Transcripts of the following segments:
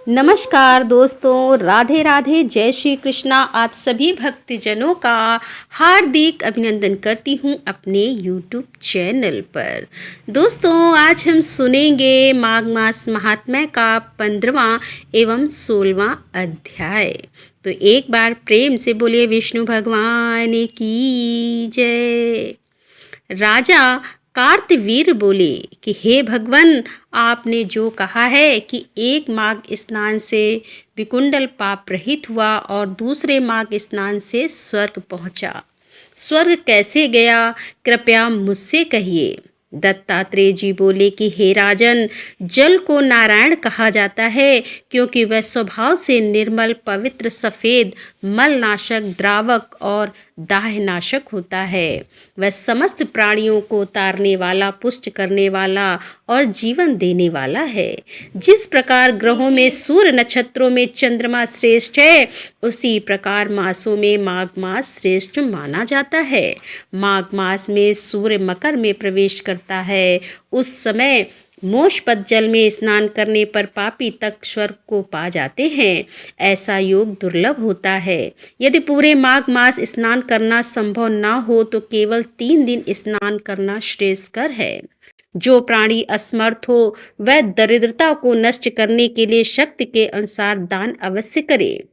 नमस्कार दोस्तों, राधे राधे, जय श्री कृष्णा। आप सभी भक्तजनों का हार्दिक अभिनंदन करती हूँ अपने YouTube चैनल पर। दोस्तों, आज हम सुनेंगे माघ मास महात्म्य का 15वां एवं 16वां अध्याय। तो एक बार प्रेम से बोलिए विष्णु भगवान की जय। राजा कार्तवीर बोले कि हे भगवान, आपने जो कहा है कि एक माघ स्नान से विकुंडल पाप रहित हुआ और दूसरे माघ स्नान से स्वर्ग पहुंचा। स्वर्ग कैसे गया, कृपया मुझसे कहिए। दत्तात्रेय जी बोले कि हे राजन, जल को नारायण कहा जाता है क्योंकि वह स्वभाव से निर्मल, पवित्र, सफ़ेद, मलनाशक, द्रावक और दाहनाशक होता है। वह समस्त प्राणियों को उतारने वाला, पुष्ट करने वाला और जीवन देने वाला है। जिस प्रकार ग्रहों में सूर्य, नक्षत्रों में चंद्रमा श्रेष्ठ है, उसी प्रकार मासों में माघ मास श्रेष्ठ माना जाता है। माघ मास में सूर्य मकर में प्रवेश करता है। उस समय मोक्षपद जल में स्नान करने पर पापी तक स्वर्ग को पा जाते हैं। ऐसा योग दुर्लभ होता है। यदि पूरे माघ मास स्नान करना संभव ना हो तो केवल 3 दिन स्नान करना श्रेयस्कर है। जो प्राणी असमर्थ हो वह दरिद्रता को नष्ट करने के लिए शक्ति के अनुसार दान अवश्य करे।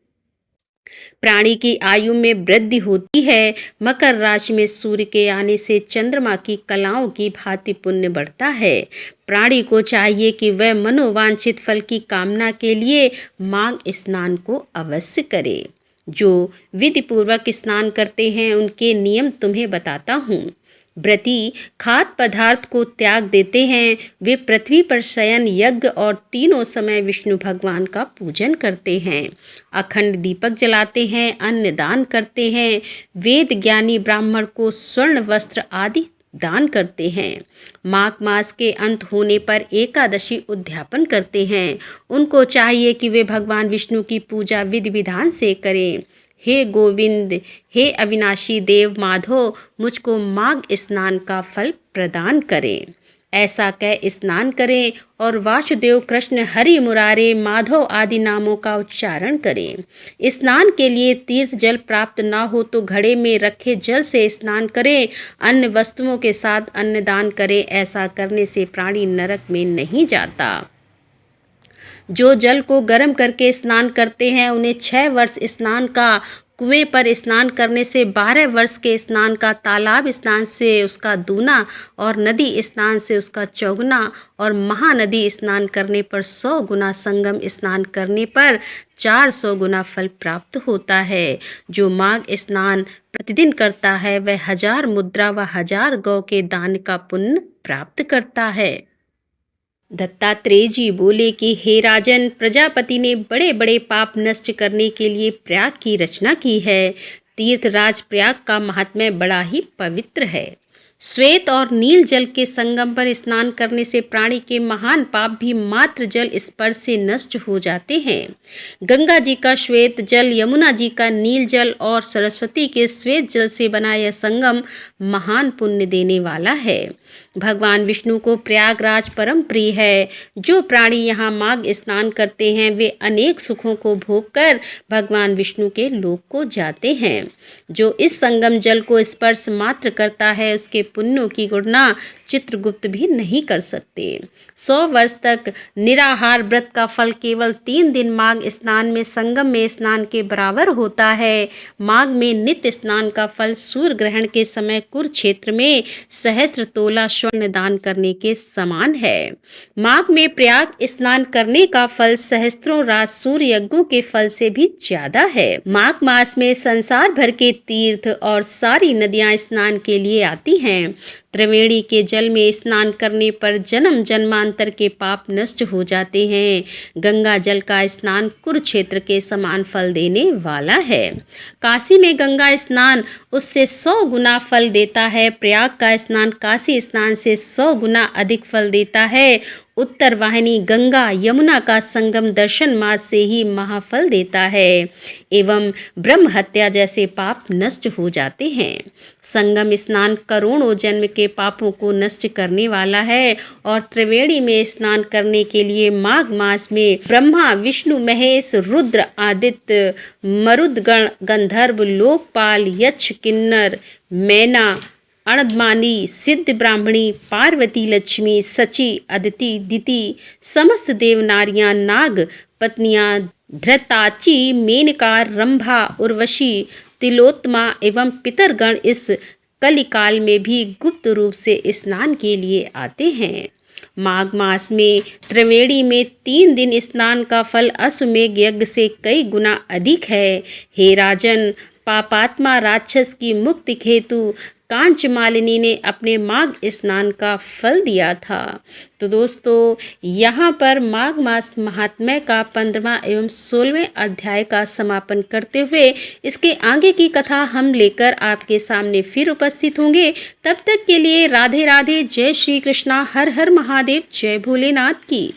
प्राणी की आयु में वृद्धि होती है। मकर राशि में सूर्य के आने से चंद्रमा की कलाओं की भांति पुण्य बढ़ता है। प्राणी को चाहिए कि वह मनोवांछित फल की कामना के लिए माघ स्नान को अवश्य करे। जो विधि पूर्वक स्नान करते हैं उनके नियम तुम्हें बताता हूँ। व्रती खाद्य पदार्थ को त्याग देते हैं। वे पृथ्वी पर शयन, यज्ञ और तीनों समय विष्णु भगवान का पूजन करते हैं। अखंड दीपक जलाते हैं, अन्न दान करते हैं। वेद ज्ञानी ब्राह्मण को स्वर्ण वस्त्र आदि दान करते हैं। माघ मास के अंत होने पर एकादशी उद्यापन करते हैं। उनको चाहिए कि वे भगवान विष्णु की पूजा विधि विधान से करें। हे गोविंद, हे अविनाशी देव माधव, मुझको माघ स्नान का फल प्रदान करें। ऐसा कह स्नान करें और वासुदेव, कृष्ण, हरि, मुरारे, माधव आदि नामों का उच्चारण करें। स्नान के लिए तीर्थ जल प्राप्त ना हो तो घड़े में रखे जल से स्नान करें। अन्य वस्तुओं के साथ अन्नदान करें। ऐसा करने से प्राणी नरक में नहीं जाता। जो जल को गर्म करके स्नान करते हैं उन्हें 6 वर्ष स्नान का, कुएं पर स्नान करने से 12 वर्ष के स्नान का, तालाब स्नान से उसका दूना और नदी स्नान से उसका चौगुना और महानदी स्नान करने पर 100 गुना, संगम स्नान करने पर 400 गुना फल प्राप्त होता है। जो माघ स्नान प्रतिदिन करता है वह 1000 मुद्रा व 1000 गौ के दान का पुण्य प्राप्त करता है। दत्तात्रेय जी बोले कि हे राजन, प्रजापति ने बड़े बड़े पाप नष्ट करने के लिए प्रयाग की रचना की है। तीर्थराज प्रयाग का महात्म्य बड़ा ही पवित्र है। श्वेत और नील जल के संगम पर स्नान करने से प्राणी के महान पाप भी मात्र जल स्पर्श से नष्ट हो जाते हैं। गंगा जी का श्वेत जल, यमुना जी का नील जल और सरस्वती के श्वेत जल से बना यह संगम महान पुण्य देने वाला है। भगवान विष्णु को प्रयागराज परम प्रिय है। जो प्राणी यहाँ माघ स्नान करते हैं वे अनेक सुखों को भोग कर भगवान विष्णु के लोक को जाते हैं। जो इस संगम जल को स्पर्श मात्र करता है उसके पुण्यों की गणना चित्रगुप्त भी नहीं कर सकते। 100 वर्ष तक निराहार व्रत का फल केवल 3 दिन माघ स्नान में संगम में स्नान के बराबर होता है। माघ में नित्य स्नान का फल सूर्य ग्रहण के समय कुरुक्षेत्र में सहस्त्र तोला स्वर्ण दान करने के समान है। माघ में प्रयाग स्नान करने का फल सहस्त्रों राज सूर्य यज्ञों के फल से भी ज्यादा है। माघ मास में संसार भर के तीर्थ और सारी नदियां स्नान के लिए आती हैं। त्रिवेणी के जल में स्नान करने पर जन्म जन्मांतर के पाप नष्ट हो जाते हैं। गंगा जल का स्नान कुरुक्षेत्र के समान फल देने वाला है। काशी में गंगा स्नान उससे 100 गुना फल देता है। प्रयाग का स्नान काशी स्नान से 100 गुना अधिक फल देता है। उत्तर वाहिनी गंगा यमुना का संगम दर्शन मार्ग से ही महाफल देता है एवं ब्रह्म हत्या जैसे पाप नष्ट हो जाते हैं। संगम स्नान करोड़ों जन्म के पापों को नष्ट करने वाला है। और त्रिवेणी में स्नान करने के लिए माघ मास में ब्रह्मा, विष्णु, महेश, रुद्र, आदित्य, मरुदगण, गंधर्व, लोकपाल, यक्ष, किन्नर, मैना, अणदमानी, सिद्ध ब्राह्मणी, पार्वती, लक्ष्मी, सची, अदिति, दिति, समस्त देव नारियां, नाग पत्नियां, धृताची, मेनका, रंभा, उर्वशी, तिलोत्तमा एवं पितरगण इस कलिकाल में भी गुप्त रूप से स्नान के लिए आते हैं। माघ मास में त्रिवेणी में 3 दिन स्नान का फल अश्वमेध यज्ञ से कई गुना अधिक है। हे राजन, पापात्मा राक्षस की मुक्ति हेतु कांचमालिनी ने अपने माघ स्नान का फल दिया था। तो दोस्तों, यहाँ पर माघ मास महात्म्य का 15वां एवं 16वें अध्याय का समापन करते हुए इसके आगे की कथा हम लेकर आपके सामने फिर उपस्थित होंगे। तब तक के लिए राधे राधे, जय श्री कृष्णा, हर हर महादेव, जय भोलेनाथ की।